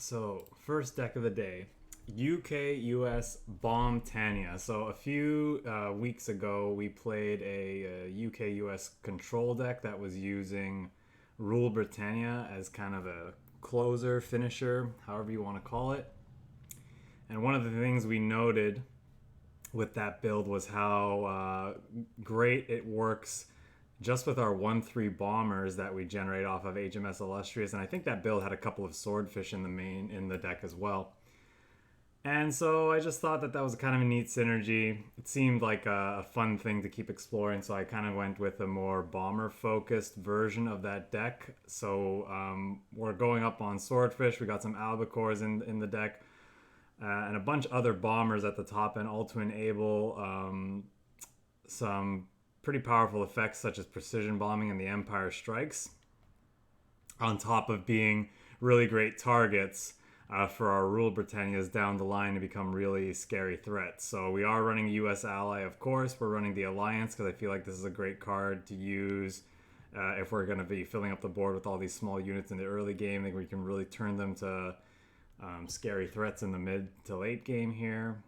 So, first deck of the day, UK-US Bombtannia. So a few weeks ago, we played a UK-US control deck that was using Rule Britannia as kind of a closer, finisher, however you want to call it. And one of the things we noted with that build was how great it works just with our 1-3 bombers that we generate off of HMS Illustrious. And I think that build had a couple of swordfish in the deck as well. And so I just thought that that was kind of a neat synergy. It seemed like a fun thing to keep exploring, so I kind of went with a more bomber-focused version of that deck. So we're going up on swordfish. We got some albacores in the deck, and a bunch of other bombers at the top end, all to enable some pretty powerful effects such as precision bombing and the Empire Strikes, on top of being really great targets for our Rule Britannias down the line to become really scary threats. So we are running US Ally, of course. We're running the Alliance because I feel like this is a great card to use if we're going to be filling up the board with all these small units in the early game. I think we can really turn them to scary threats in the mid to late game here.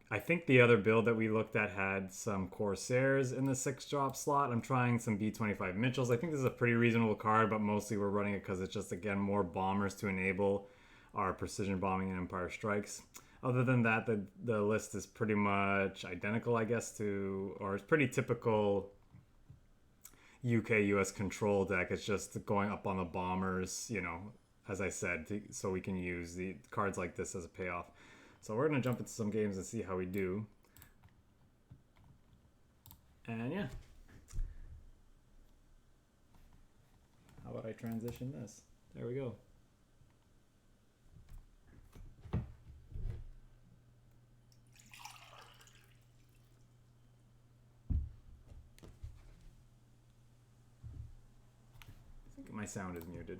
I think the other build that we looked at had some Corsairs in the 6-drop slot. I'm trying some B-25 Mitchells. I think this is a pretty reasonable card, but mostly we're running it because it's just, again, more bombers to enable our precision bombing and Empire Strikes. Other than that, the list is pretty much identical, I guess, or it's pretty typical UK-US control deck. It's just going up on the bombers, you know, as I said, so we can use the cards like this as a payoff. So we're going to jump into some games and see how we do. And yeah. How about I transition this? There we go. I think my sound is muted.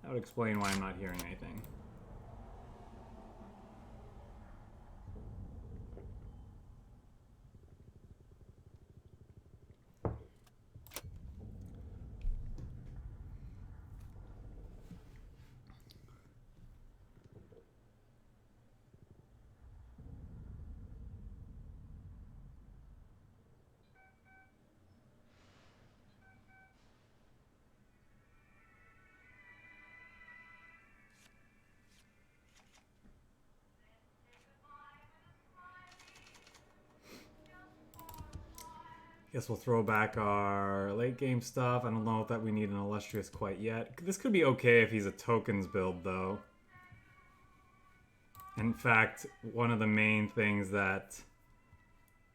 That would explain why I'm not hearing anything. Guess we'll throw back our late game stuff. I don't know if that we need an Illustrious quite yet. This could be okay if he's a tokens build, though. In fact, one of the main things that...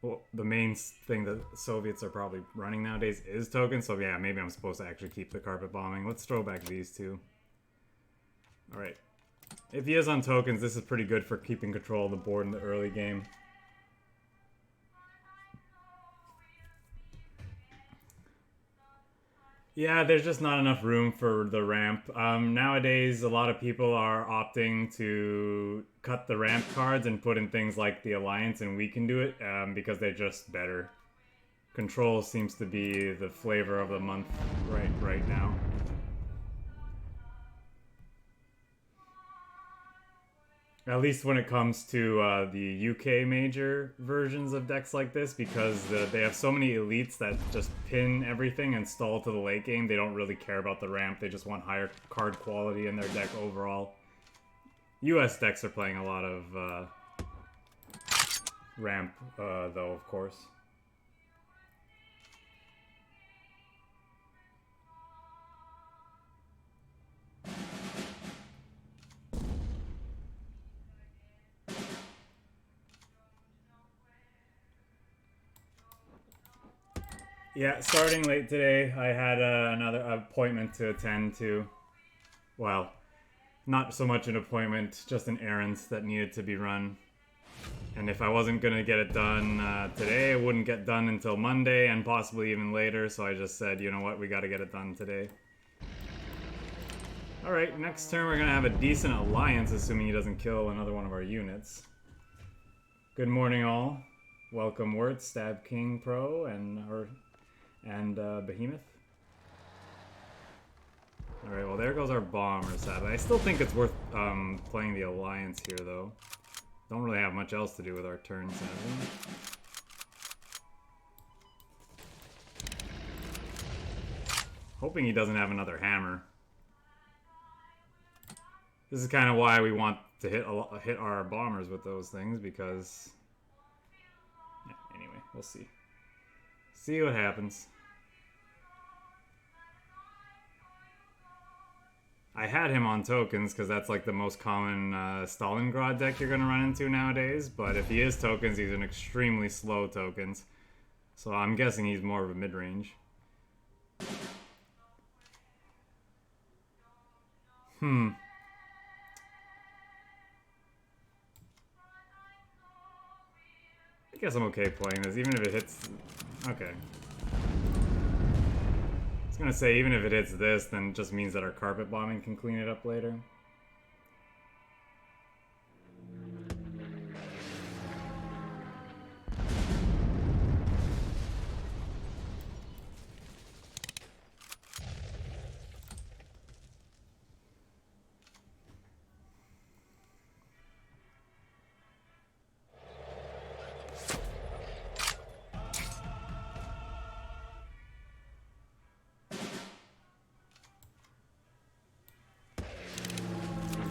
Well, the main thing that Soviets are probably running nowadays is tokens. So yeah, maybe I'm supposed to actually keep the carpet bombing. Let's throw back these two. Alright. If he is on tokens, this is pretty good for keeping control of the board in the early game. Yeah, there's just not enough room for the ramp. Nowadays, a lot of people are opting to cut the ramp cards and put in things like the Alliance, and we can do it because they're just better. Control seems to be the flavor of the month right now. At least when it comes to the UK major versions of decks like this, because they have so many elites that just pin everything and stall to the late game. They don't really care about the ramp. They just want higher card quality in their deck overall. US decks are playing a lot of ramp, though, of course. Yeah, starting late today, I had another appointment to attend to. Well, not so much an appointment, just an errand that needed to be run. And if I wasn't going to get it done today, it wouldn't get done until Monday and possibly even later. So I just said, you know what, we got to get it done today. Alright, next turn we're going to have a decent Alliance, assuming he doesn't kill another one of our units. Good morning, all. Welcome, Wirt, Stab King Pro, and Behemoth. Alright, well there goes our bomber, sadly. I still think it's worth playing the Alliance here, though. Don't really have much else to do with our turn, sadly. Hoping he doesn't have another hammer. This is kind of why we want to hit our bombers with those things, because... Yeah, anyway, we'll see. See what happens. I had him on tokens, because that's like the most common Stalingrad deck you're going to run into nowadays, but if he is tokens, he's an extremely slow tokens. So I'm guessing he's more of a mid-range. I guess I'm okay playing this, even if it hits... Okay. I was gonna say, even if it hits this, then it just means that our carpet bombing can clean it up later.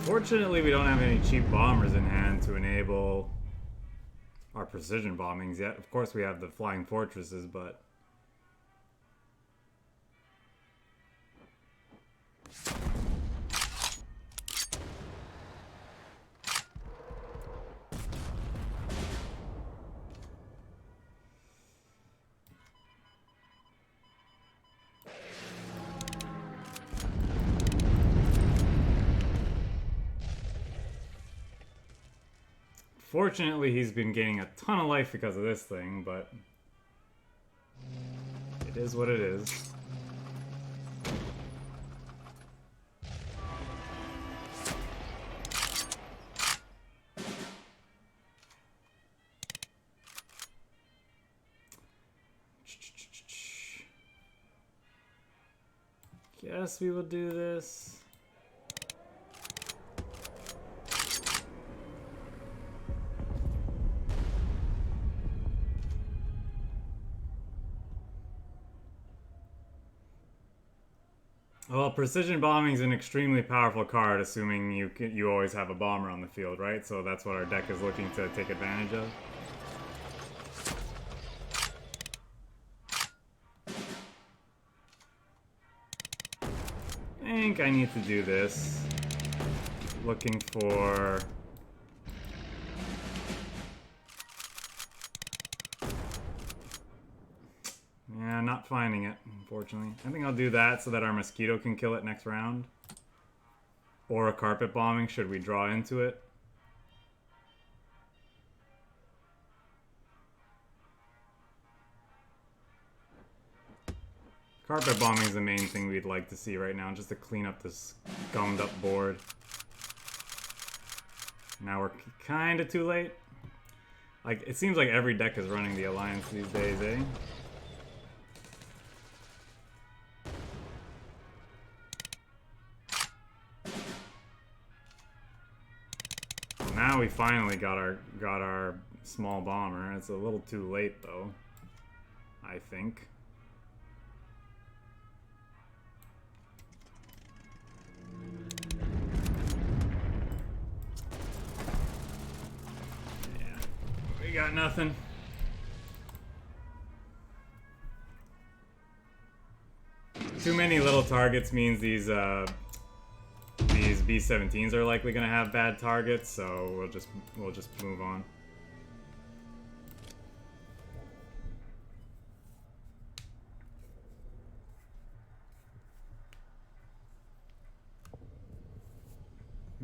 Fortunately, we don't have any cheap bombers in hand to enable our precision bombings yet. Of course, we have the flying fortresses, but... Fortunately, he's been gaining a ton of life because of this thing, but it is what it is. Guess we will do this. Well, precision bombing is an extremely powerful card, assuming you always have a bomber on the field, right? So that's what our deck is looking to take advantage of. I think I need to do this. Looking for... Yeah, not finding it, unfortunately. I think I'll do that so that our mosquito can kill it next round. Or a carpet bombing should we draw into it. Carpet bombing is the main thing we'd like to see right now, just to clean up this gummed up board. Now we're kind of too late. Like, it seems like every deck is running the Alliance these days, eh? Now we finally got our small bomber. It's a little too late though, I think. Yeah, we got nothing. Too many little targets means these B-17s are likely going to have bad targets, so we'll just move on.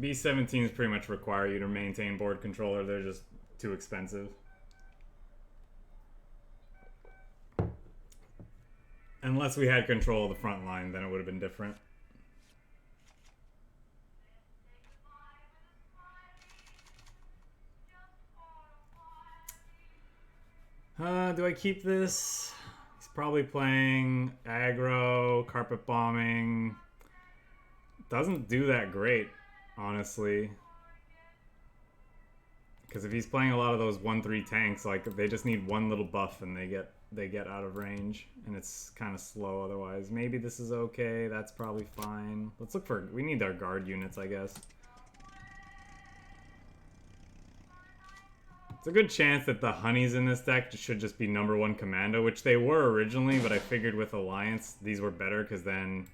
B-17s pretty much require you to maintain board control, or they're just too expensive. Unless we had control of the front line, then it would have been different. Do I keep this? He's probably playing aggro, carpet bombing. doesn't do that great, honestly. Because if he's playing a lot of those 1-3 tanks, like they just need one little buff and they get out of range, and it's kind of slow otherwise. Maybe this is okay. That's probably fine. Let's look for. We need our guard units, I guess. It's a good chance that the honeys in this deck should just be #1 commando, which they were originally, but I figured with Alliance these were better because then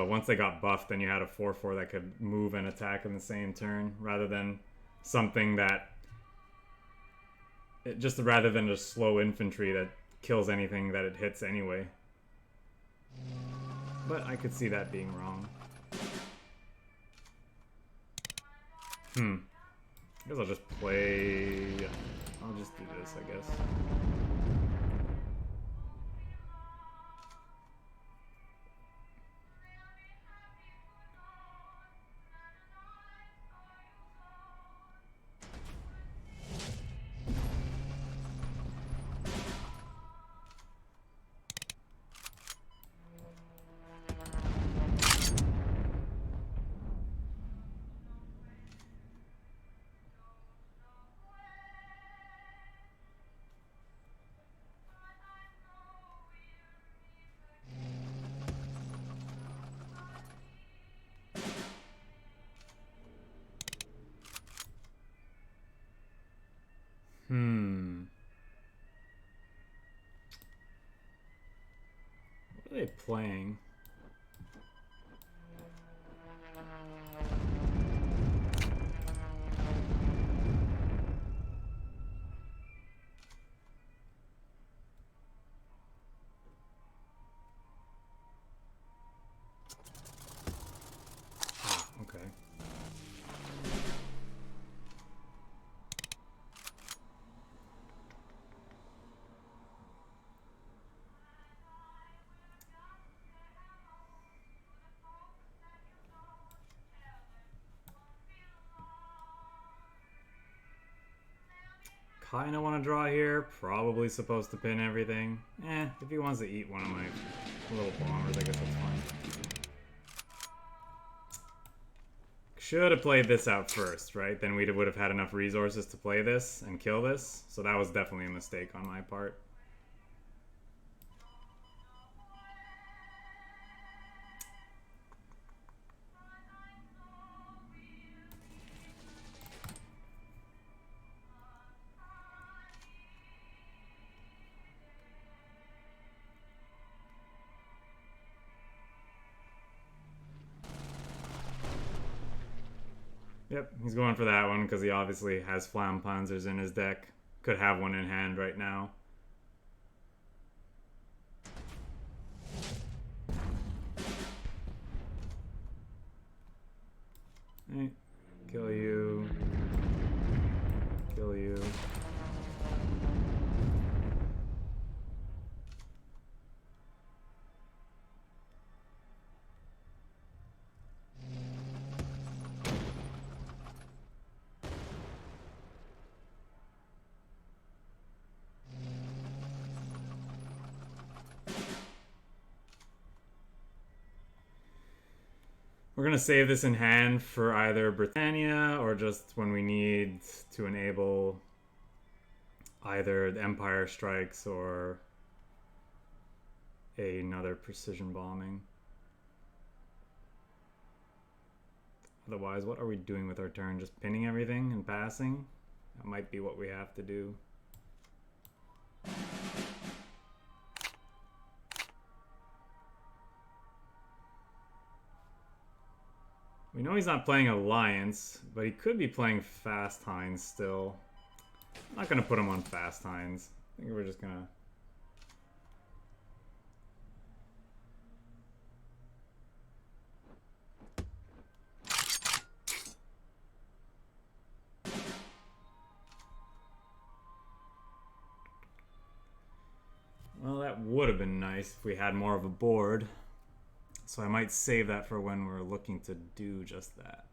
once they got buffed, then you had a 4/4 that could move and attack in the same turn, rather than something that rather than just slow infantry that kills anything that it hits anyway. But I could see that being wrong. I guess I'll just play... Yeah, I'll just do this, I guess. What are they playing? Okay. Kinda want to draw here. Probably supposed to pin everything. If he wants to eat one of my little bombers, I guess that's fine. Should have played this out first, right? Then we would have had enough resources to play this and kill this. So that was definitely a mistake on my part. Yep, he's going for that one because he obviously has Flampanzers in his deck. Could have one in hand right now. Hey, kill you. Kill you. We're going to save this in hand for either Britannia or just when we need to enable either the Empire strikes or another precision bombing. Otherwise, what are we doing with our turn? Just pinning everything and passing? That might be what we have to do. We know he's not playing Alliance, but he could be playing Fast Hinds still. I'm not going to put him on Fast Hinds. I think we're just going to... Well, that would have been nice if we had more of a board. So I might save that for when we're looking to do just that.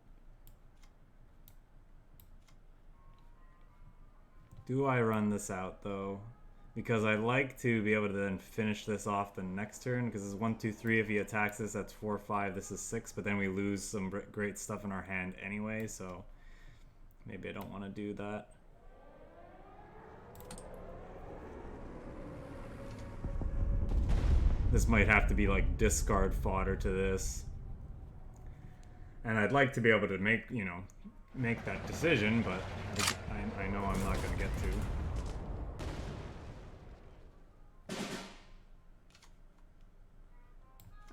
Do I run this out though? because I like to be able to then finish this off the next turn, because it's 1, 2, 3. If he attacks this, that's 4, 5. This is 6, but then we lose some great stuff in our hand anyway, so maybe I don't want to do that. This might have to be like discard fodder to this. And I'd like to be able to make, you know, make that decision, but I know I'm not going to get to.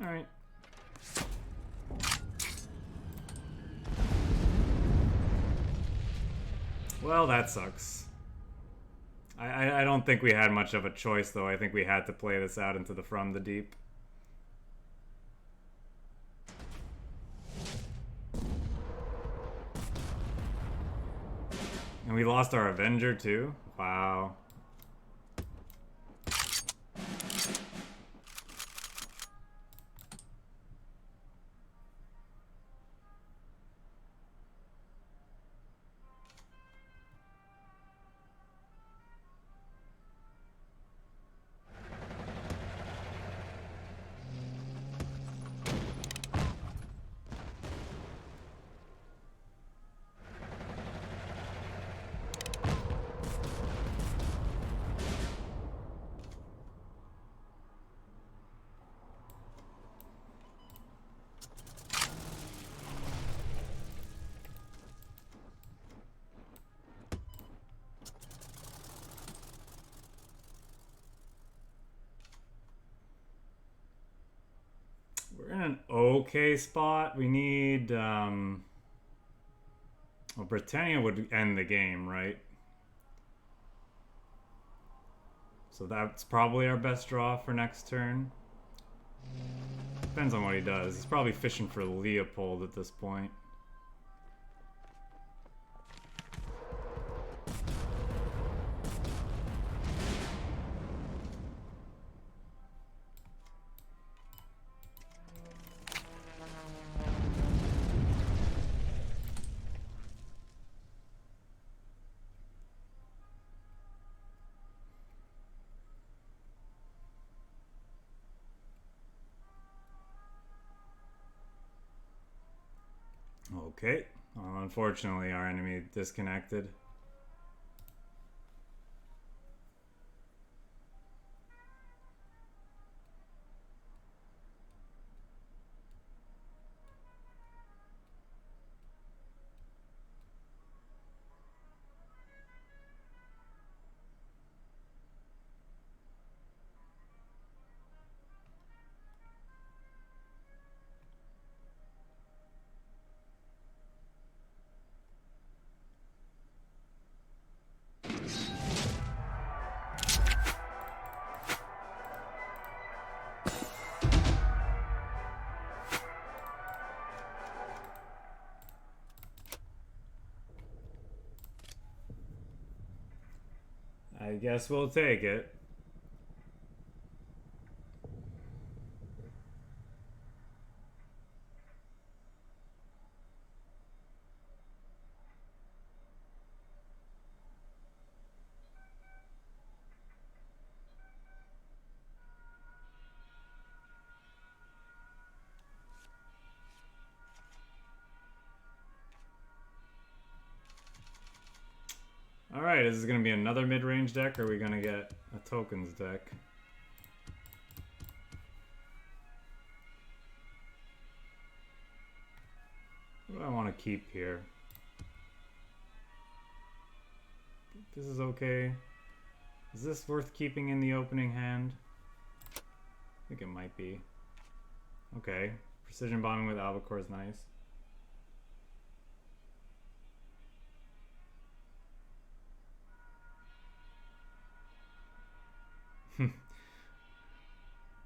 Alright. Well, that sucks. I don't think we had much of a choice, though. I think we had to play this out into the From the Deep. And we lost our Avenger, too? Wow. We're in an okay spot. We need, well, Britannia would end the game, right? So that's probably our best draw for next turn. Depends on what he does. He's probably fishing for Leopold at this point. Okay. Well, unfortunately, our enemy disconnected. I guess we'll take it. Alright, is this going to be another mid-range deck, or are we going to get a tokens deck? What do I want to keep here? This is okay. Is this worth keeping in the opening hand? I think it might be. Okay. Precision bombing with Albacore is nice.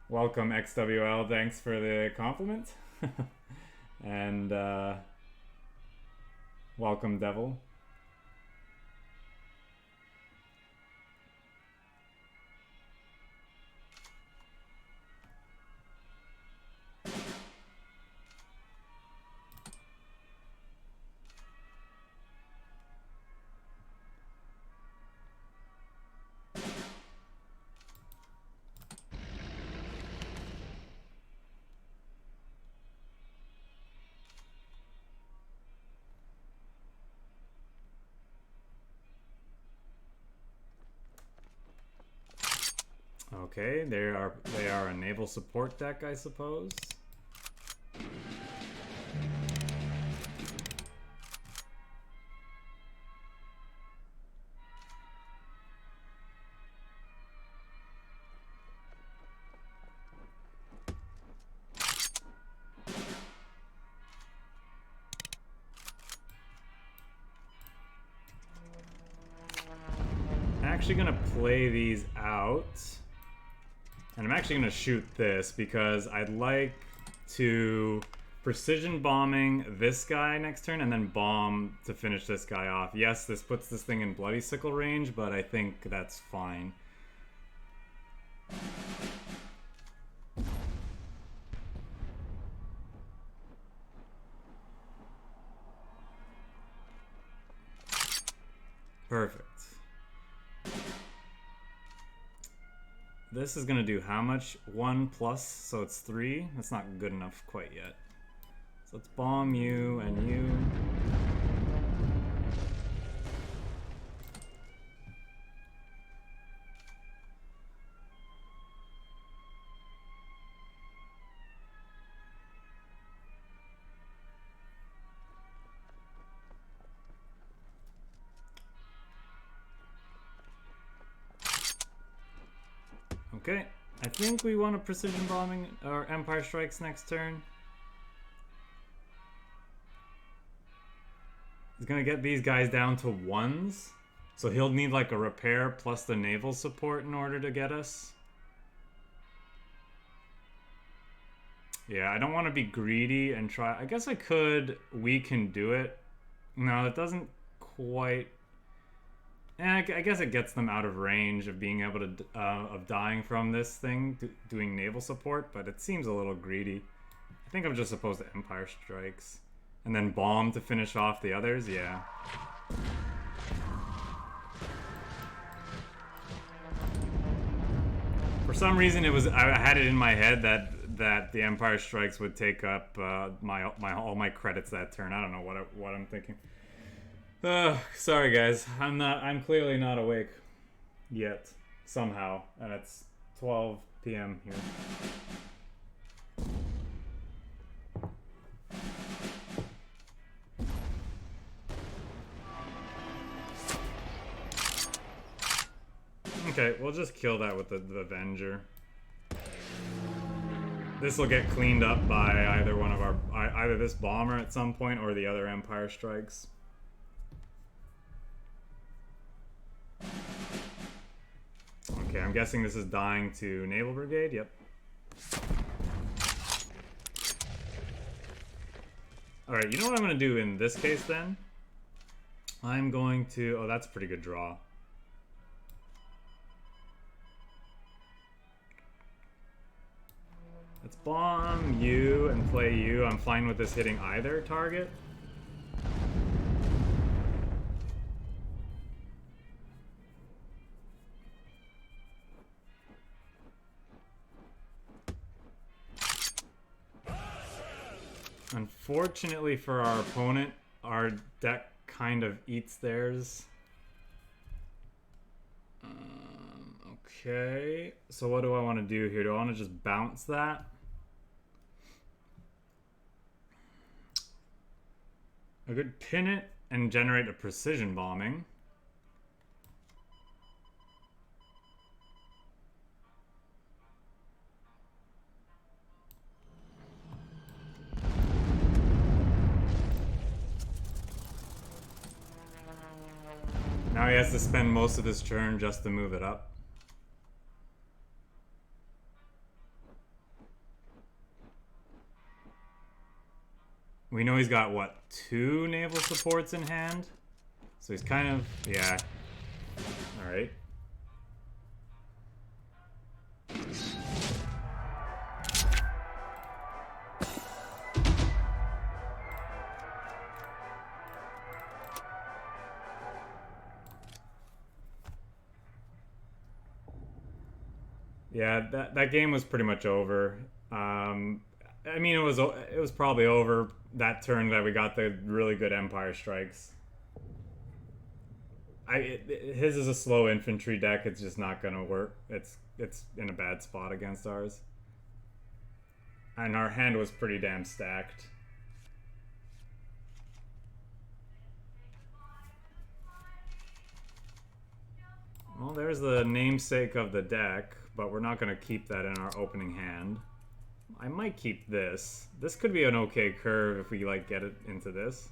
Welcome XWL, thanks for the compliment. And welcome Devil. Okay, they are a naval support deck, I suppose. I'm actually gonna play these out, and I'm actually gonna shoot this because I'd like to precision bombing this guy next turn and then bomb to finish this guy off. Yes, this puts this thing in bloody sickle range, but I think that's fine. Perfect. This is gonna do how much? 1 plus, so it's 3. That's not good enough quite yet. So let's bomb you and you. Okay, I think we want a precision bombing or Empire Strikes next turn. He's gonna get these guys down to 1s, so he'll need like a repair plus the naval support in order to get us. Yeah, I don't want to be greedy and try. I guess I could. We can do it. No, that doesn't quite. I guess it gets them out of range of being able to of dying from this thing, doing naval support, but it seems a little greedy. I think I'm just supposed to Empire Strikes and then bomb to finish off the others. Yeah. For some reason, I had it in my head that the Empire Strikes would take up all my credits that turn. I don't know what I'm thinking. Sorry guys, I'm clearly not awake yet, somehow, and it's 12 p.m. here. Okay, we'll just kill that with the Avenger. This will get cleaned up by either this bomber at some point or the other Empire Strikes. Okay, I'm guessing this is dying to Naval Brigade. Yep. Alright, you know what I'm going to do in this case then? I'm going to... Oh, that's a pretty good draw. Let's bomb you and play you. I'm fine with this hitting either target. Unfortunately for our opponent, our deck kind of eats theirs. Okay, so what do I want to do here? Do I want to just bounce that? I could pin it and generate a precision bombing. Now he has to spend most of his turn just to move it up. We know he's got, what, 2 naval supports in hand? So he's kind of, yeah. Alright. Yeah, that game was pretty much over. I mean, it was probably over that turn that we got the really good Empire Strikes. His is a slow infantry deck. It's just not gonna work. It's it's in a bad spot against ours. And our hand was pretty damn stacked. Well, there's the namesake of the deck, but we're not going to keep that in our opening hand. I might keep this. This could be an okay curve if we like get it into this.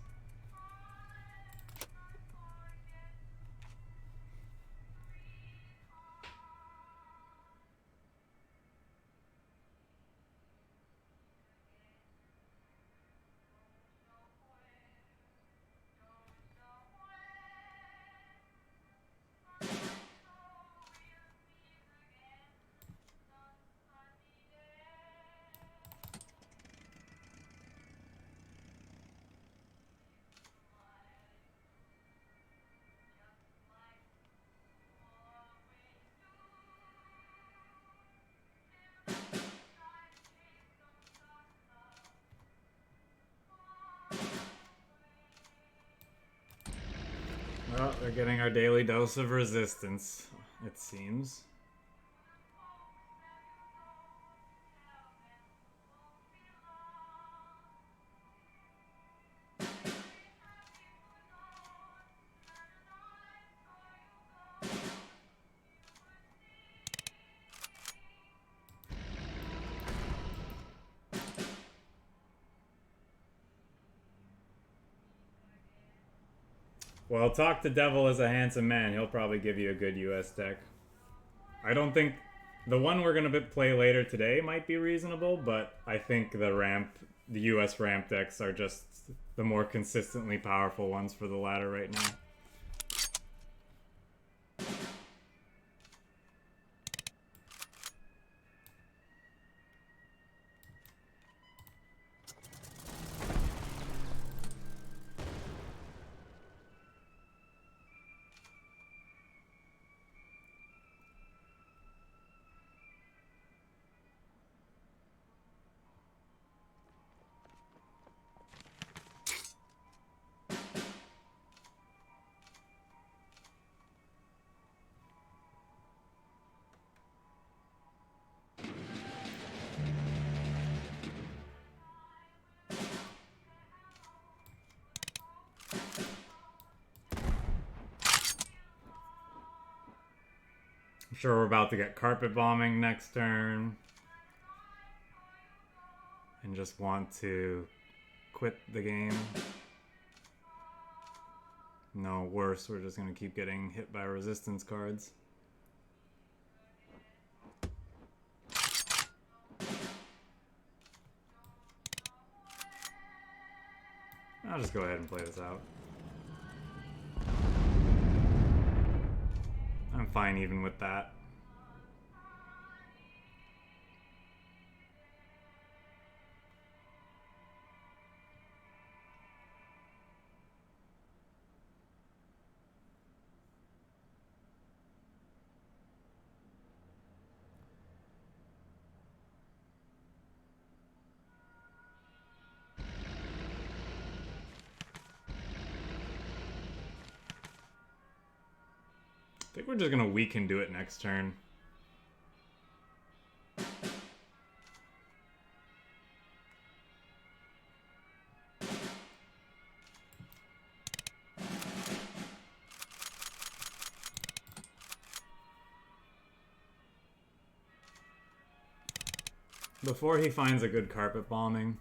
Well, we're getting our daily dose of resistance, it seems. Well, talk to Devil as a handsome man. He'll probably give you a good US deck. I don't think... The one we're going to play later today might be reasonable, but I think the US ramp decks are just the more consistently powerful ones for the ladder right now. I'm sure we're about to get carpet bombing next turn. And just want to quit the game. No, worse, we're just going to keep getting hit by resistance cards. I'll just go ahead and play this out. I'm fine even with that. I think we're just gonna weaken do it next turn. Before he finds a good carpet bombing.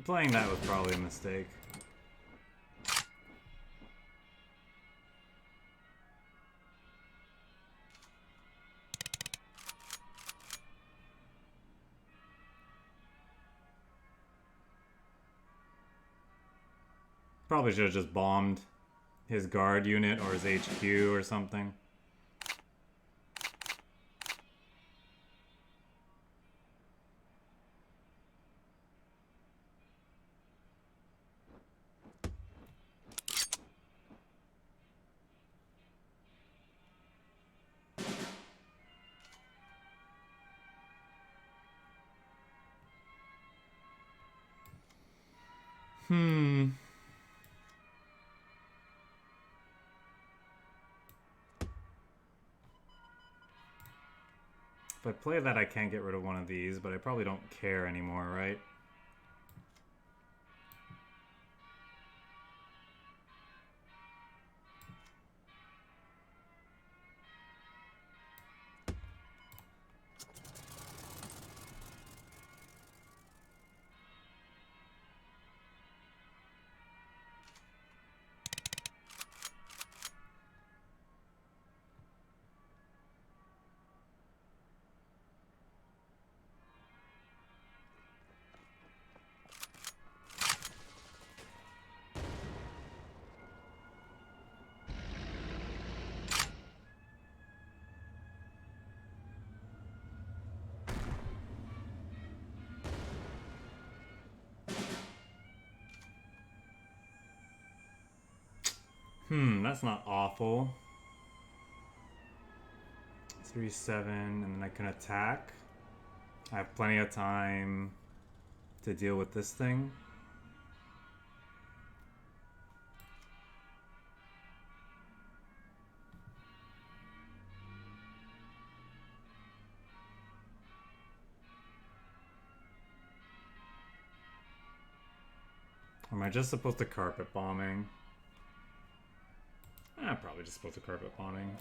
Playing that was probably a mistake. Probably should have just bombed his guard unit or his HQ or something. Hmm. If I play that, I can't get rid of one of these, but I probably don't care anymore, right? That's not awful. 3-7, and then I can attack. I have plenty of time to deal with this thing. Or am I just supposed to carpet bombing? Probably just supposed to carpet bombing.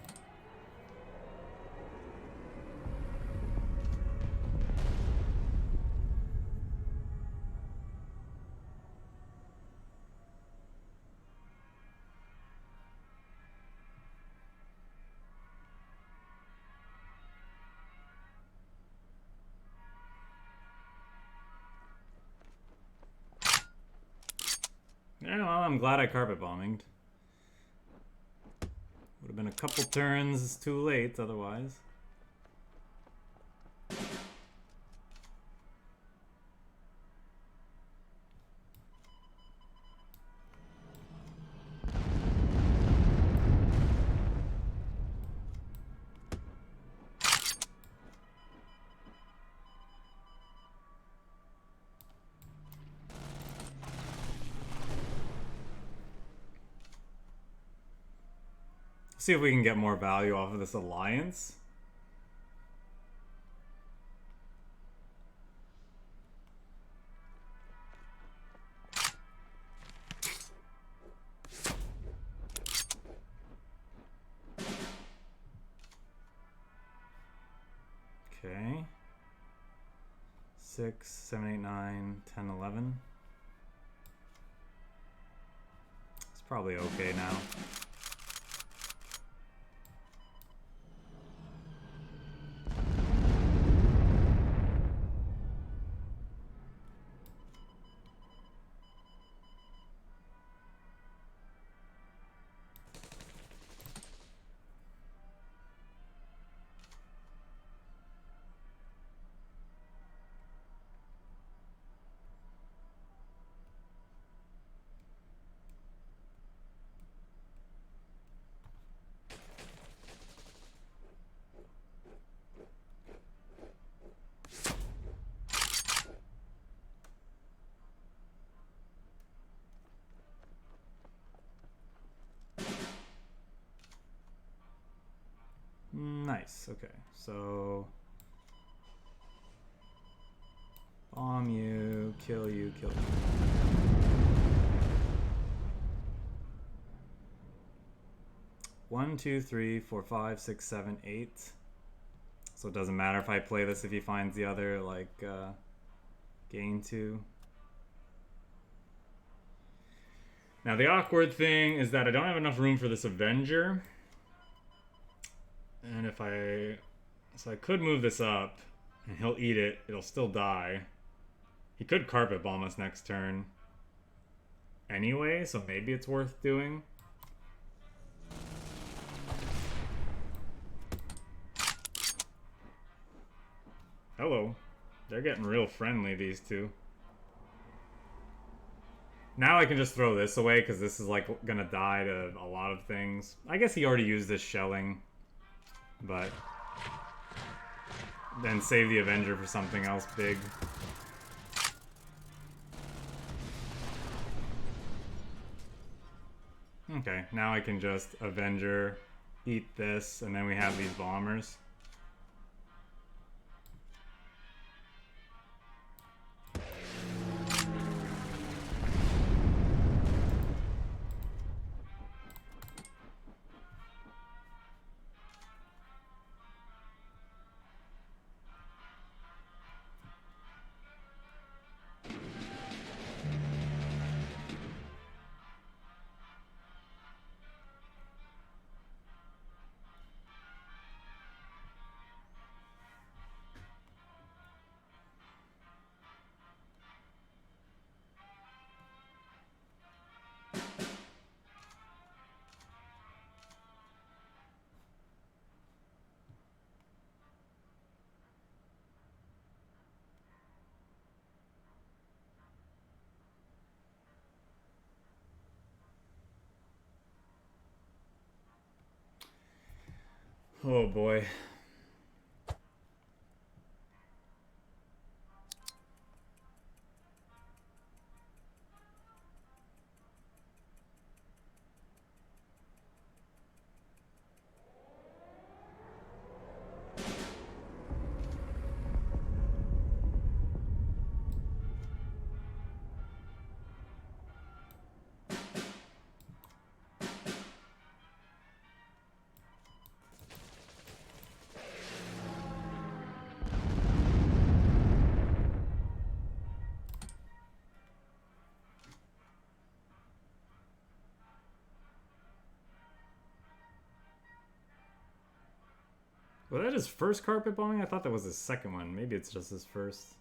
Yeah, well, I'm glad I carpet bombed. Would have been a couple turns too late otherwise. See if we can get more value off of this alliance. Okay. 6, 7, 8, 9, 10, 11. It's probably okay now. Nice, okay, so bomb you, kill you, kill you. One, two, three, four, 5, 6, 7, 8. So it doesn't matter if I play this if he finds the other, like, gain 2. Now the awkward thing is that I don't have enough room for this Avenger. And if so I could move this up, and he'll eat it. It'll still die. He could carpet bomb us next turn anyway, so maybe it's worth doing. Hello. They're getting real friendly, these two. Now I can just throw this away, because this is, like, gonna die to a lot of things. I guess he already used this shelling. But then save the Avenger for something else big. Okay, now I can just Avenger, eat this, and then we have these bombers. Oh boy. Was that his first carpet bombing? I thought that was his second one. Maybe it's just his first.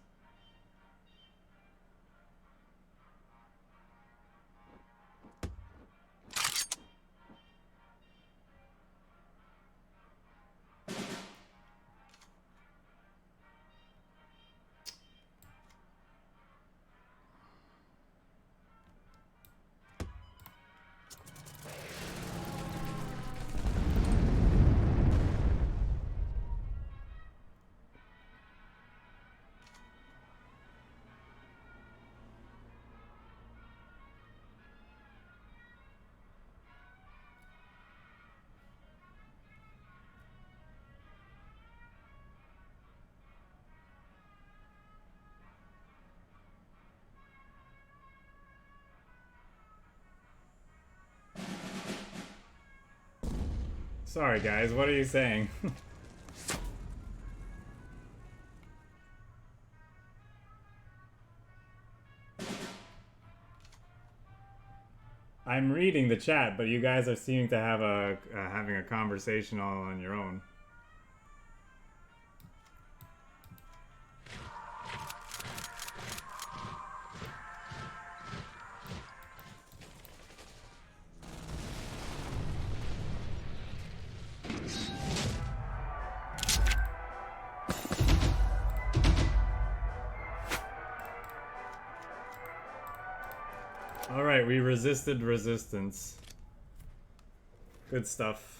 Sorry guys, what are you saying? I'm reading the chat, but you guys are seeming to have having a conversation all on your own. Alright, we resisted resistance. Good stuff.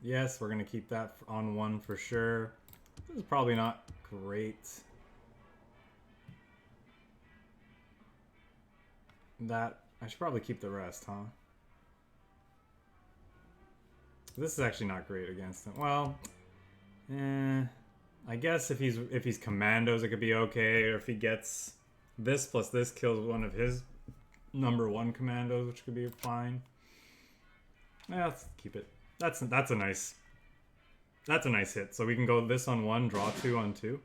Yes, we're gonna keep that on 1 for sure. This is probably not great. That I should probably keep the rest, huh? This is actually not great against him. Well, I guess if he's commandos, it could be okay. Or if he gets this plus this kills one of his #1 commandos, which could be fine. Yeah, let's keep it. That's a nice hit. So we can go this on 1, draw 2 on 2.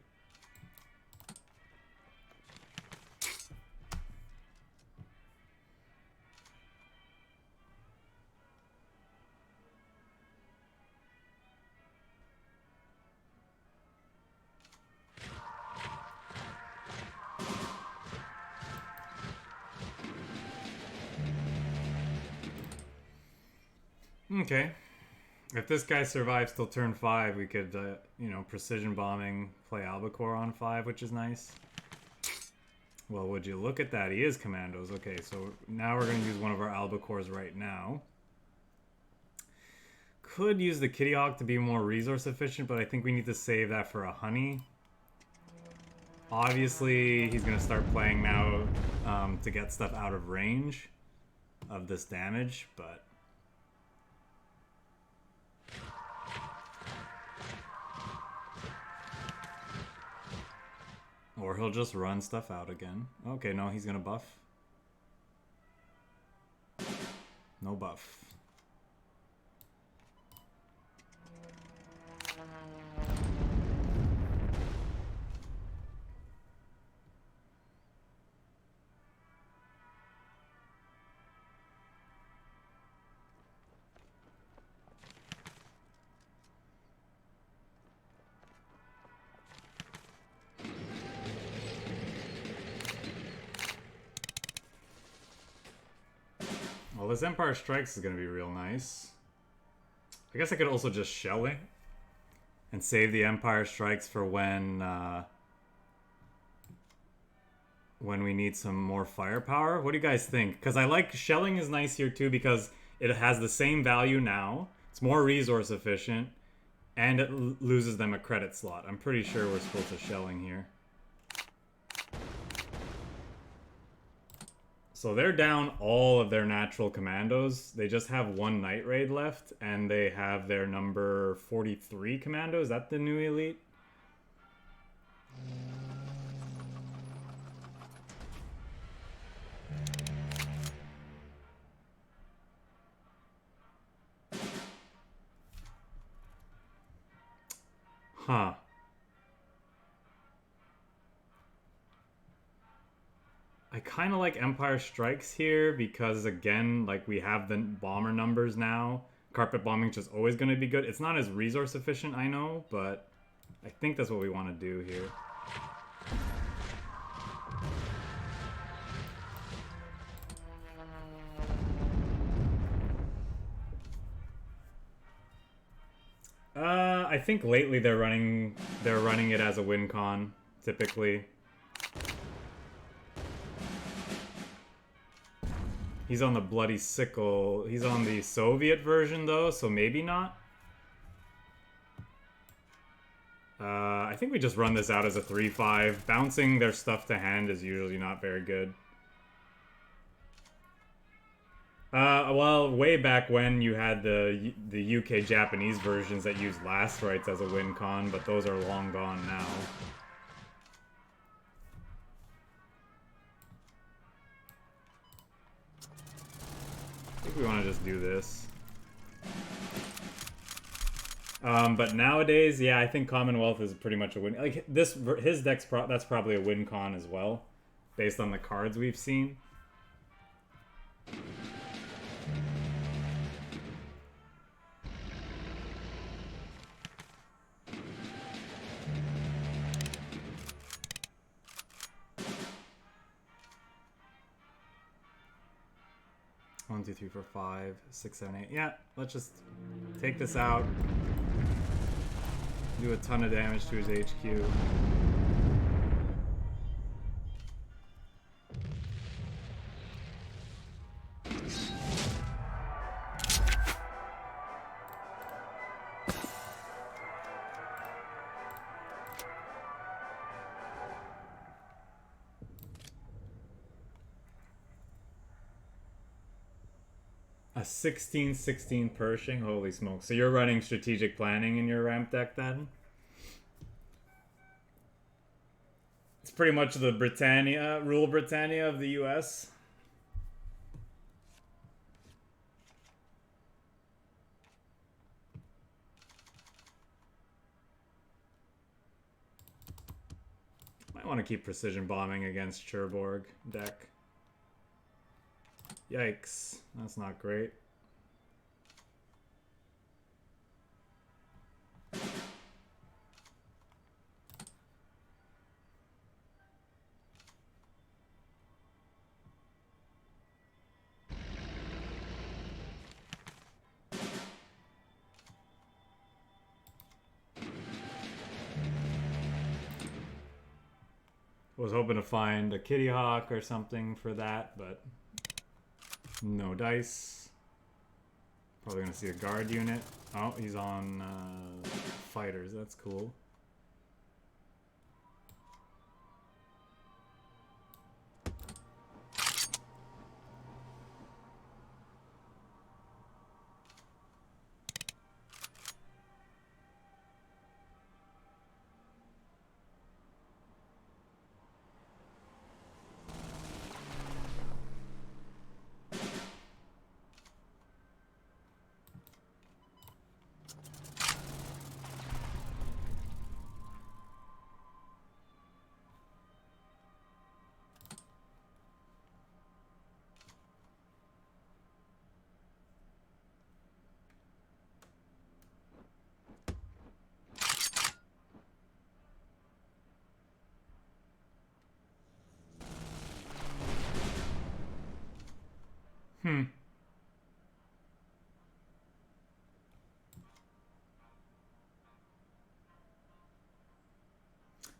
Okay. If this guy survives till turn 5, we could, you know, precision bombing, play Albacore on 5, which is nice. Well, would you look at that? He is commandos. Okay, so now we're going to use one of our Albacores right now. Could use the KITTYHAWK to be more resource efficient, but I think we need to save that for a honey. Obviously, he's going to start playing now to get stuff out of range of this damage, but... Or he'll just run stuff out again. Okay, no, he's going to buff. No buff. Well, this Empire Strikes is going to be real nice. I guess I could also just shell it and save the Empire Strikes for when we need some more firepower. What do you guys think? Because I like shelling is nice here too because it has the same value now. It's more resource efficient and it loses them a credit slot. I'm pretty sure we're supposed to shelling here. So they're down all of their natural commandos. They just have one Night Raid left, and they have their number 43 commando. Is that the new elite? Huh. I kind of like Empire Strikes here because, again, like we have the bomber numbers now. Carpet bombing is just always going to be good. It's not as resource efficient, I know, but I think that's what we want to do here. I think lately they're running it as a win con, typically. He's on the Bloody Sickle. He's on the Soviet version, though, so maybe not. I think we just run this out as a 3-5. Bouncing their stuff to hand is usually not very good. Well, way back when you had the UK Japanese versions that used last rights as a win con, but those are long gone now. I think we want to just do this. But nowadays, yeah, I think Commonwealth is pretty much a win. Like this, his deck's that's probably a win con as well, based on the cards we've seen. One, two, three, four, 5, 6, 7, 8. Yeah, let's just take this out. Do a ton of damage to his HQ. A 16-16 Pershing? Holy smoke. So you're running strategic planning in your ramp deck then? It's pretty much the Britannia, Rule Britannia of the US. Might want to keep precision bombing against Cherbourg deck. Yikes, that's not great. Was hoping to find a KITTYHAWK or something for that, but no dice. Probably gonna see a guard unit. Oh, he's on fighters. That's cool.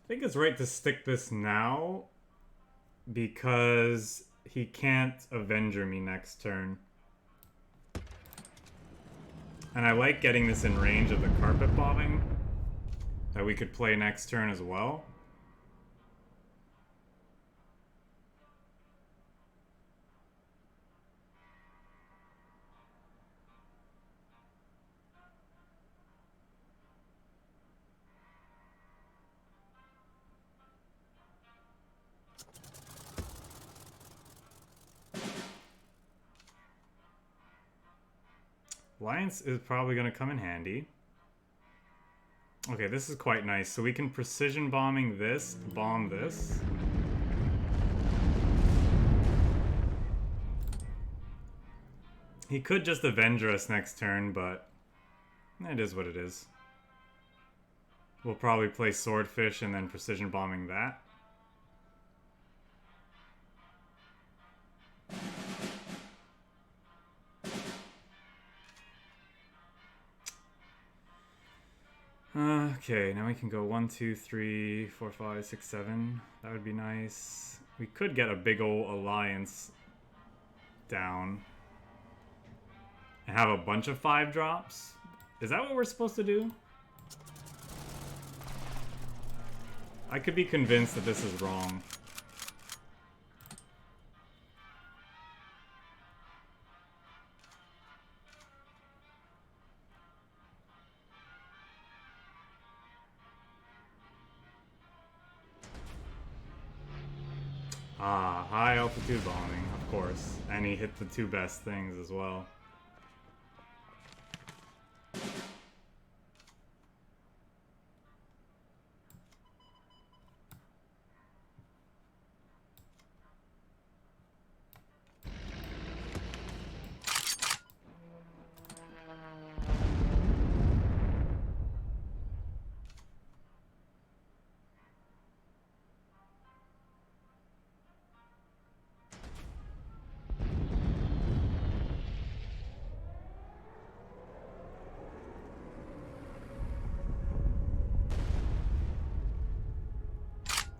I think it's right to stick this now because he can't Avenger me next turn. And I like getting this in range of the carpet bombing that we could play next turn as well. Alliance is probably going to come in handy. Okay, this is quite nice. So we can precision bombing this, bomb this. He could just Avenger us next turn, but it is what it is. We'll probably play Swordfish and then precision bombing that. Okay, now we can go 1, 2, 3, 4, 5, 6, 7. That would be nice. We could get a big old alliance down and have a bunch of 5 drops. Is that what we're supposed to do? I could be convinced that this is wrong. Ah, high altitude bombing, of course. And he hit the 2 best things as well.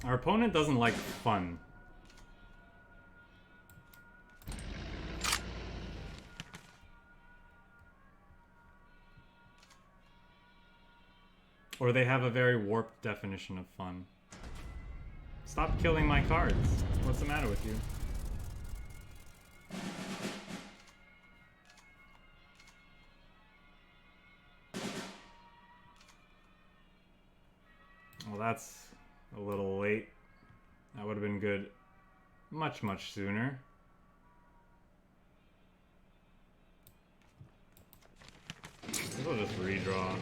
Our opponent doesn't like fun. Or they have a very warped definition of fun. Stop killing my cards. What's the matter with you? Well, that's a little late. That would have been good much, much sooner. We'll just redraw.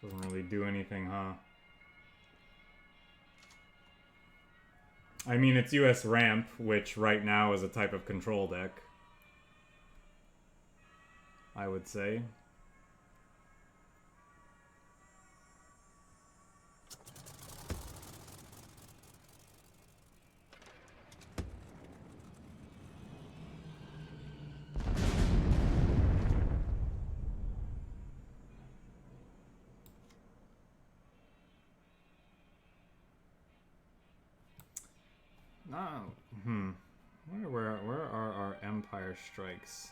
Doesn't really do anything, huh? I mean, it's US Ramp, which right now is a type of control deck, I would say. No. Where are our Empire strikes?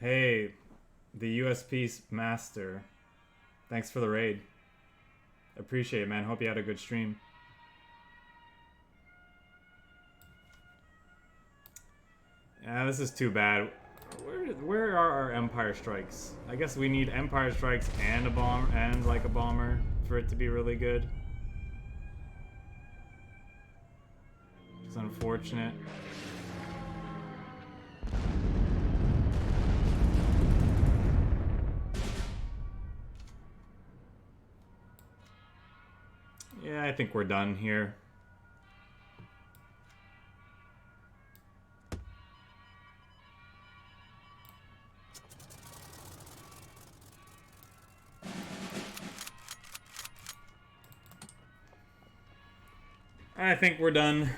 Hey, the USP Master. Thanks for the raid. Appreciate it, man. Hope you had a good stream. Yeah, this is too bad. Where are our Empire strikes? I guess we need Empire strikes and a bomb and like a bomber for it to be really good. It's unfortunate. Yeah, I think we're done here. I think we're done.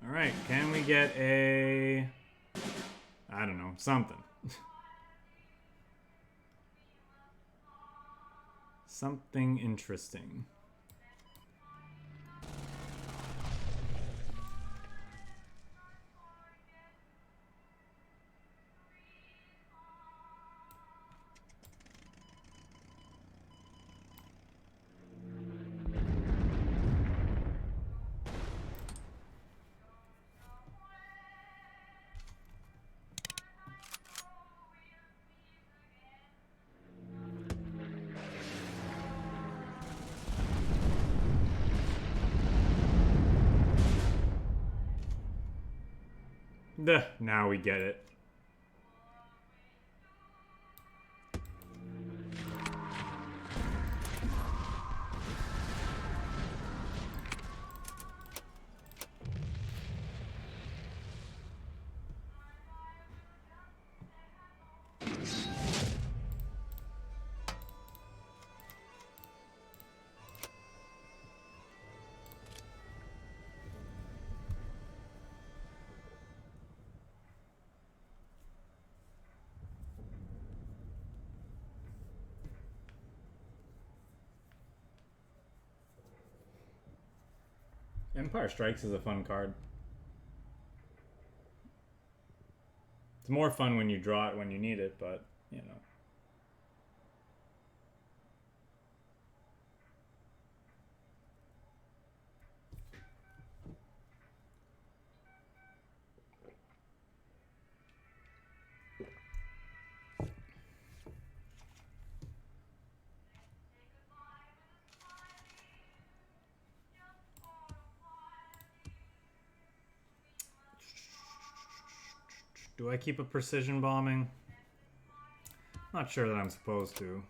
Alright, can we get a... I don't know, something. Something interesting. Now we get it. Empire Strikes is a fun card. It's more fun when you draw it when you need it, but, you know. Do I keep a precision bombing? Not sure that I'm supposed to.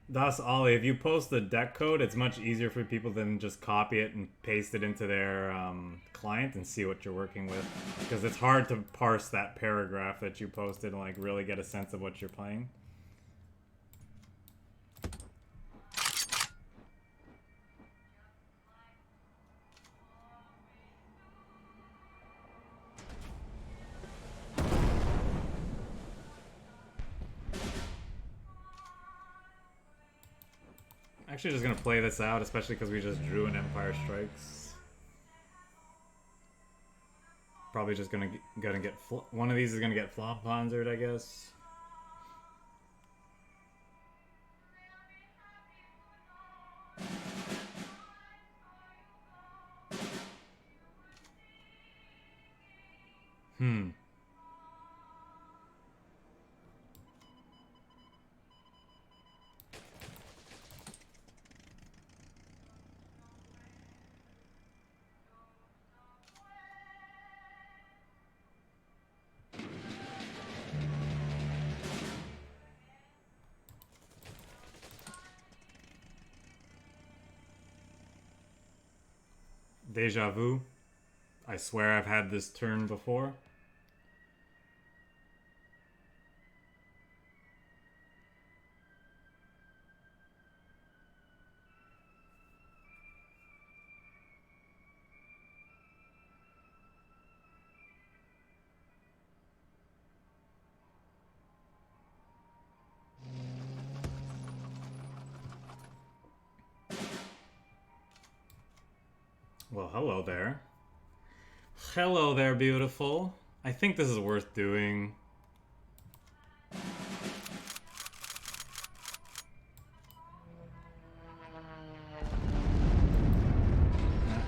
Thus, Ollie, if you post the deck code, it's much easier for people than just copy it and paste it into their client and see what you're working with. Because it's hard to parse that paragraph that you posted and like really get a sense of what you're playing. Actually just gonna play this out, especially because we just drew an Empire Strikes. Probably just gonna get one of these is gonna get flop pondered, I guess. Deja vu. I swear I've had this turn before. Well, hello there. Hello there, beautiful. I think this is worth doing.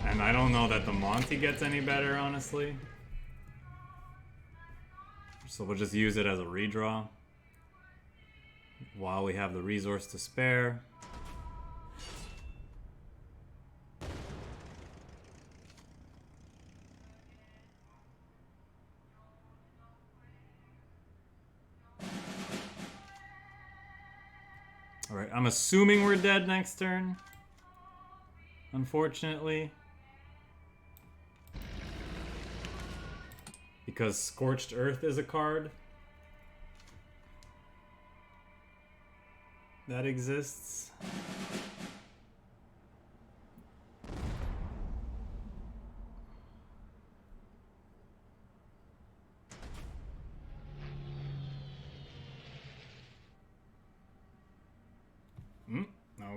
And I don't know that the Monty gets any better, honestly. So we'll just use it as a redraw while we have the resource to spare. Alright, I'm assuming we're dead next turn. Unfortunately. Because Scorched Earth is a card that exists.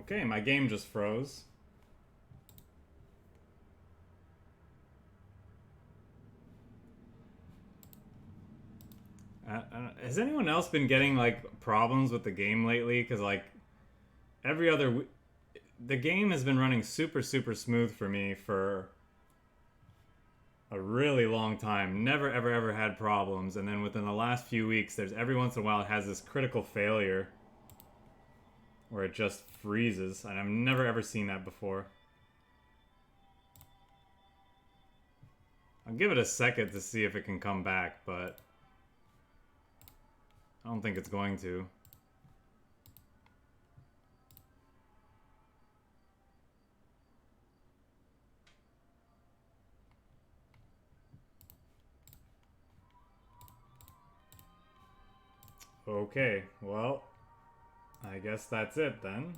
Okay, my game just froze. Has anyone else been getting like problems with the game lately? Because like every other the game has been running super smooth for me for a really long time. Never ever had problems, and then within the last few weeks there's every once in a while it has this critical failure where it just freezes, and I've never ever seen that before. I'll give it a second to see if it can come back, but I don't think it's going to. Okay, well, I guess that's it then.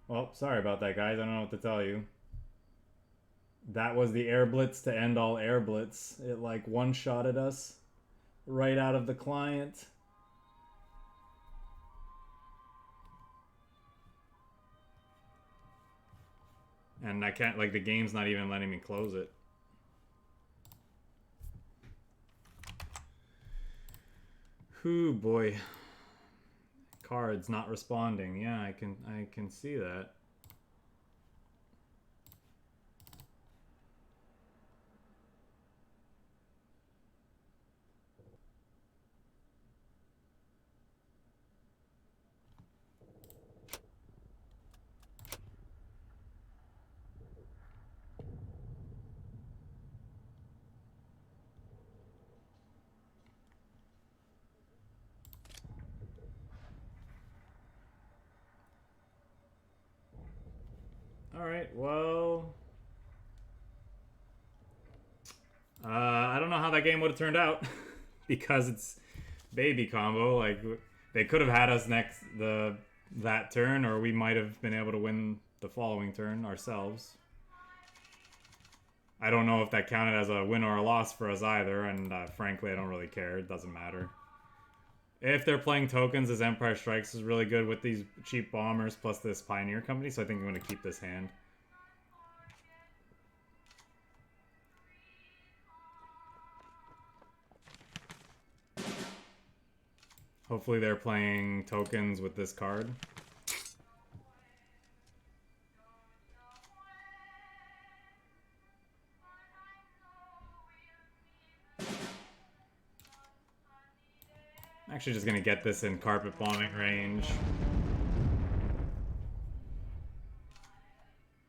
Well, sorry about that, guys. I don't know what to tell you. That was the air blitz to end all air blitz. It like one-shotted us right out of the client. And I can't, like, the game's not even letting me close it. Whew, boy. Cards not responding. Yeah, I can see that. Alright, well... I don't know how that game would have turned out. Because it's baby combo. Like, they could have had us next that turn, or we might have been able to win the following turn ourselves. I don't know if that counted as a win or a loss for us either, and frankly, I don't really care. It doesn't matter. If they're playing tokens, this Empire Strikes is really good with these cheap bombers plus this Pioneer Company, so I think I'm going to keep this hand. Hopefully they're playing tokens with this card. Actually just gonna get this in carpet bombing range.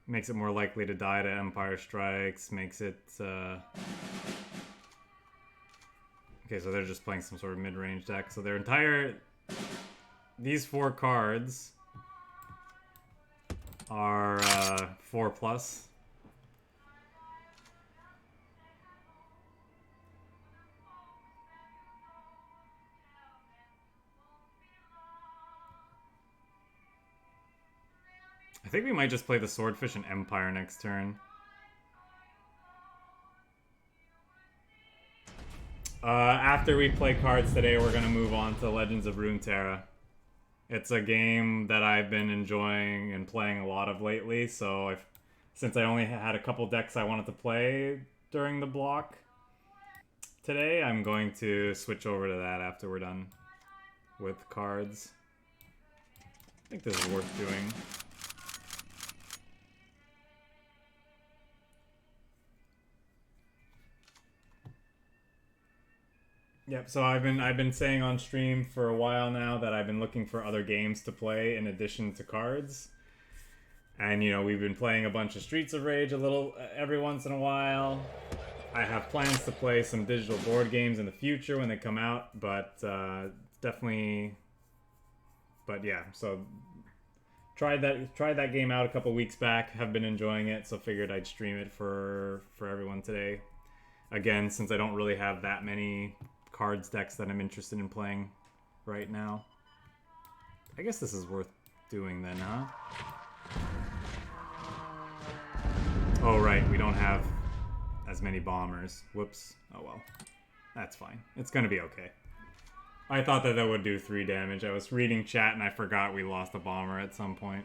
Makes it more likely to die to Empire Strikes, makes it okay, so they're just playing some sort of mid-range deck. So their entire... These 4 cards are 4+. I think we might just play the Swordfish and Empire next turn. After we play cards today, we're going to move on to Legends of Runeterra. It's a game that I've been enjoying and playing a lot of lately, so since I only had a couple decks I wanted to play during the block today, I'm going to switch over to that after we're done with cards. I think this is worth doing. Yep, so I've been saying on stream for a while now that I've been looking for other games to play in addition to cards. And you know, we've been playing a bunch of Streets of Rage a little every once in a while. I have plans to play some digital board games in the future when they come out, but definitely yeah, so tried that game out a couple weeks back, have been enjoying it, so figured I'd stream it for everyone today. Again, since I don't really have that many cards decks that I'm interested in playing right now. I guess this is worth doing then, huh? Oh right, we don't have as many bombers. Whoops. Oh well. That's fine. It's gonna be okay. I thought that would do 3 damage. I was reading chat and I forgot we lost a bomber at some point.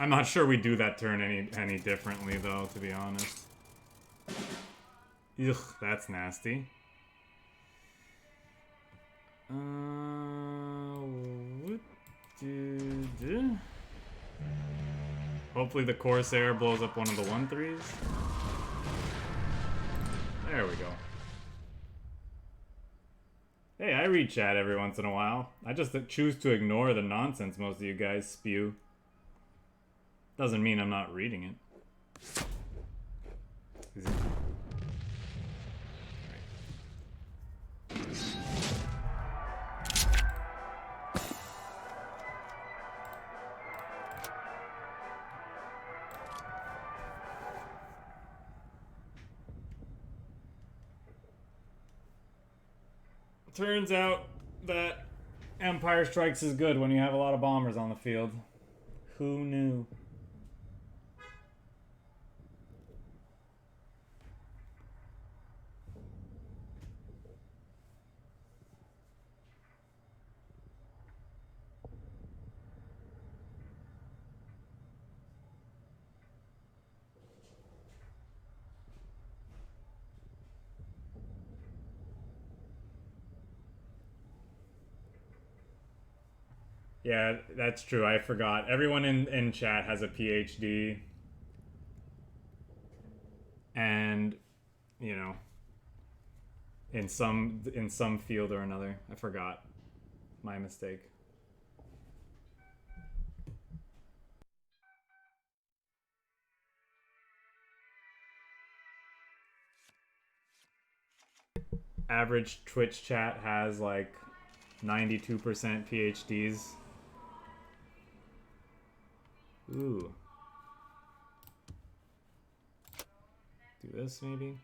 I'm not sure we do that turn any differently, though, to be honest. Ugh, that's nasty. What did... Hopefully the Corsair blows up one of the 1/3s. There we go. Hey, I read chat every once in a while. I just choose to ignore the nonsense most of you guys spew. Doesn't mean I'm not reading it. Turns out that Empire Strikes is good when you have a lot of bombers on the field. Who knew? Yeah, that's true. I forgot. Everyone in chat has a PhD. And, you know, in some field or another. I forgot. My mistake. Average Twitch chat has like 92% PhDs. Ooh. this, maybe?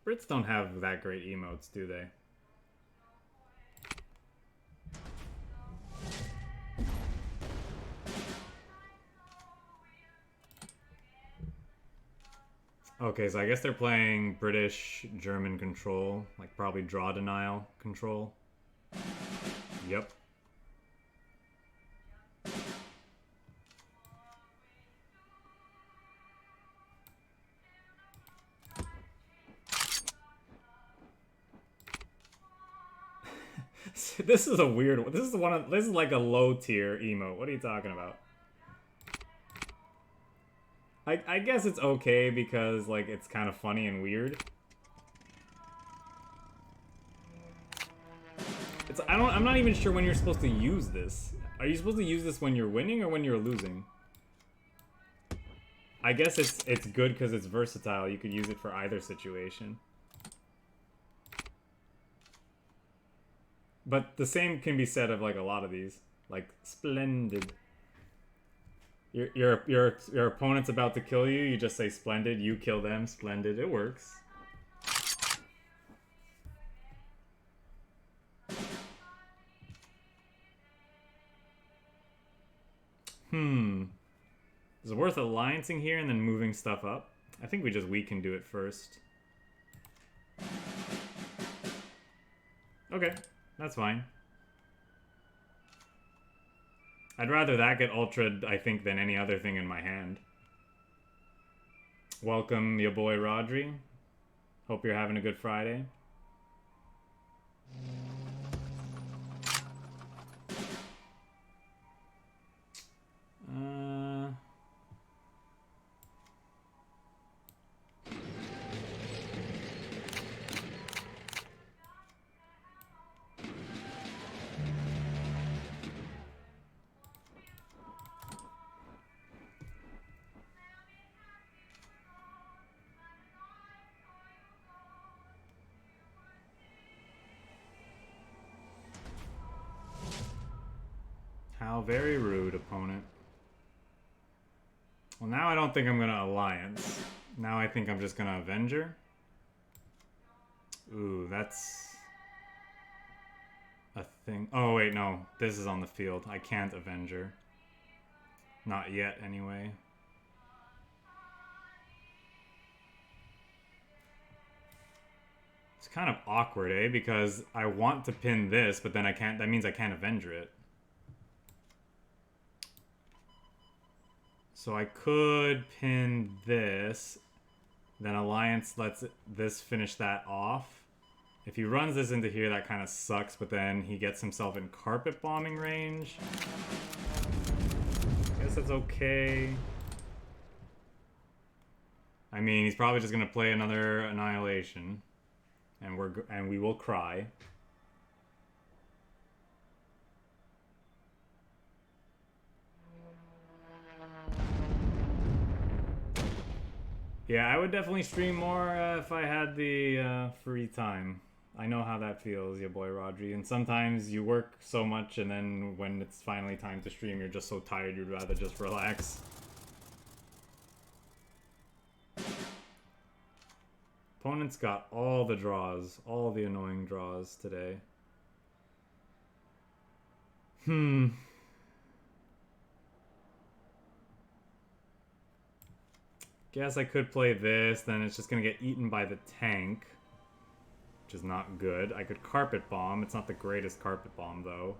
Brits don't have that great emotes, do they? Okay, so I guess they're playing British German control, like probably draw denial control. Yep. This is a weird one. This is like a low tier emote. What are you talking about? I guess it's okay because like it's kind of funny and weird. I'm not even sure when you're supposed to use this. Are you supposed to use this when you're winning or when you're losing? I guess it's good because it's versatile. You could use it for either situation. But the same can be said of like a lot of these. Like splendid. Your opponent's about to kill you, you just say splendid, you kill them, splendid, it works. Is it worth alliancing here and then moving stuff up? I think we can do it first. Okay, that's fine. I'd rather that get ultra'd, I think, than any other thing in my hand. Welcome, your boy Rodri. Hope you're having a good Friday. How very rude, opponent. Well, now I don't think I'm gonna alliance. Now I think I'm just gonna Avenger. Ooh, that's a thing. Oh, wait, no. This is on the field. I can't Avenger. Not yet, anyway. It's kind of awkward, eh? Because I want to pin this, but then I can't. That means I can't Avenger it. So I could pin this, then Alliance lets this finish that off. If he runs this into here, that kind of sucks, but then he gets himself in carpet bombing range. Guess that's okay. I mean, he's probably just gonna play another Annihilation, and we will cry. Yeah, I would definitely stream more if I had the free time. I know how that feels, your boy Rodri. And sometimes you work so much, and then when it's finally time to stream, you're just so tired you'd rather just relax. Opponent's got all the draws, all the annoying draws today. Guess I could play this, then it's just gonna get eaten by the tank, which is not good. I could carpet bomb. It's not the greatest carpet bomb, though.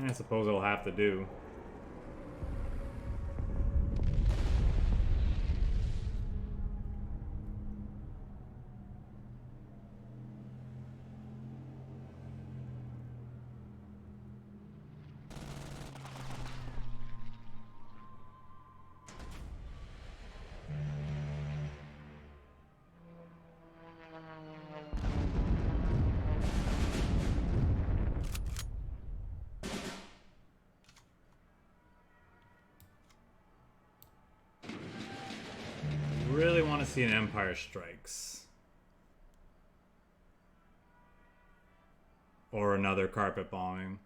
I suppose it'll have to do. see an Empire Strikes. Or another carpet bombing.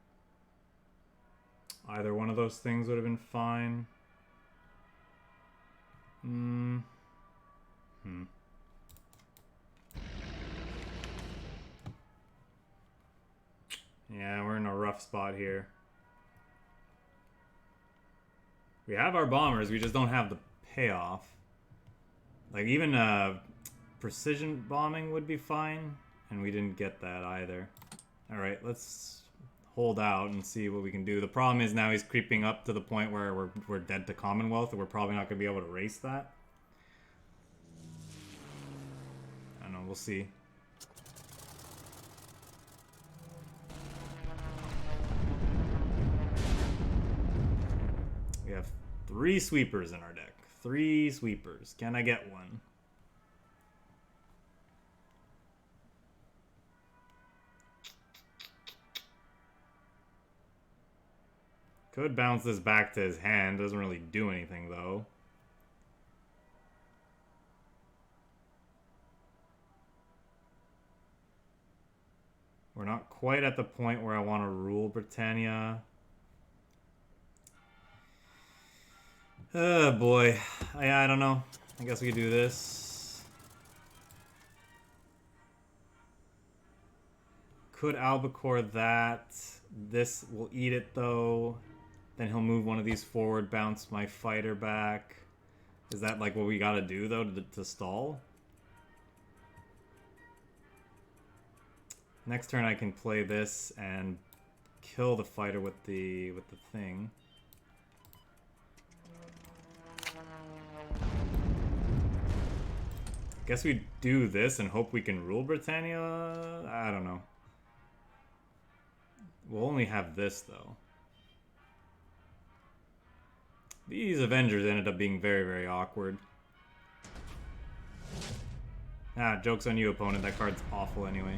Either one of those things would have been fine. Yeah, we're in a rough spot here. We have our bombers, we just don't have the payoff. Like, even precision bombing would be fine, and we didn't get that either. Alright, let's hold out and see what we can do. The problem is now he's creeping up to the point where we're dead to Commonwealth, and we're probably not going to be able to race that. I don't know, we'll see. We have 3 sweepers in our deck. 3 sweepers. Can I get one? Could bounce this back to his hand. Doesn't really do anything, though. We're not quite at the point where I want to rule Britannia. Oh, boy. I don't know. I guess we could do this. Could albacore that. This will eat it, though. Then he'll move one of these forward, bounce my fighter back. Is that like what we gotta do, though, to stall? Next turn I can play this and kill the fighter with the thing. Guess we do this and hope we can rule Britannia? I don't know. We'll only have this, though. These Avengers ended up being very, very awkward. Ah, joke's on you, opponent. That card's awful anyway.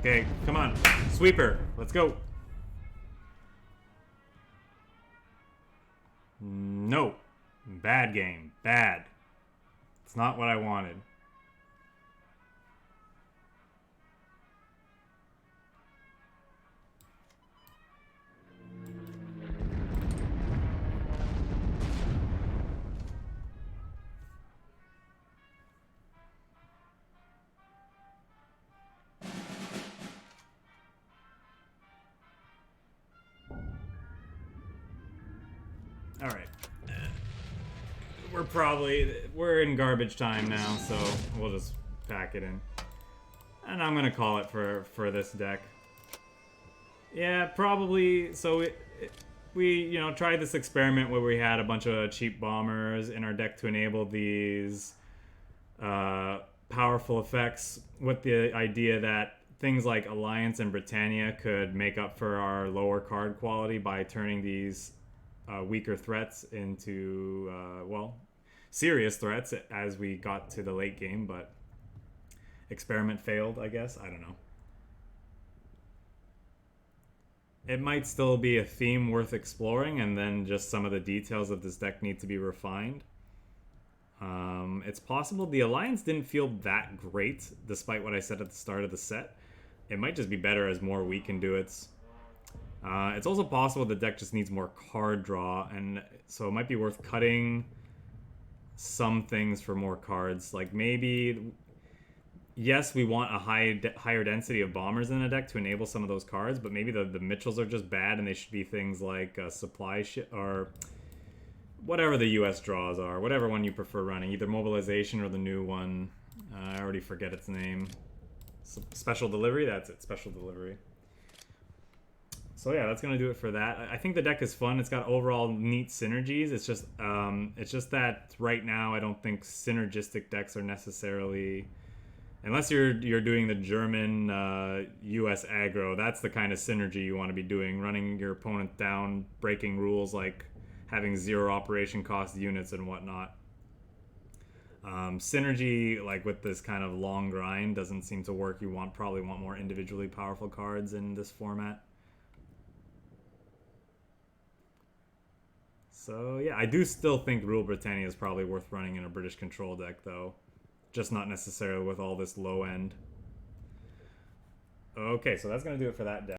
Okay, come on. Sweeper, let's go. No. Bad game. Bad. It's not what I wanted. Alright. We're in garbage time now, so we'll just pack it in. And I'm gonna call it for this deck. Yeah, probably. So we you know, tried this experiment where we had a bunch of cheap bombers in our deck to enable these powerful effects, with the idea that things like Alliance and Britannia could make up for our lower card quality by turning these weaker threats into, well, serious threats as we got to the late game, but experiment failed, I guess. I don't know. It might still be a theme worth exploring, and then just some of the details of this deck need to be refined. It's possible the Alliance didn't feel that great, despite what I said at the start of the set. It might just be better as more weakened duets. It's also possible the deck just needs more card draw, and so it might be worth cutting some things for more cards. Like maybe, yes, we want a higher density of bombers in the deck to enable some of those cards, but maybe the Mitchells are just bad, and they should be things like supply ship or whatever the US draws are, whatever one you prefer running, either mobilization or the new one. I already forget its name. Special delivery. That's it. Special delivery. So yeah, that's gonna do it for that. I think the deck is fun. It's got overall neat synergies. It's just that right now I don't think synergistic decks are necessarily, unless you're doing the German US aggro. That's the kind of synergy you want to be doing, running your opponent down, breaking rules like having 0 operation cost units and whatnot. Synergy, like with this kind of long grind, doesn't seem to work. You probably want more individually powerful cards in this format. So yeah, I do still think Rule Britannia is probably worth running in a British control deck, though. Just not necessarily with all this low end. Okay, so that's going to do it for that deck.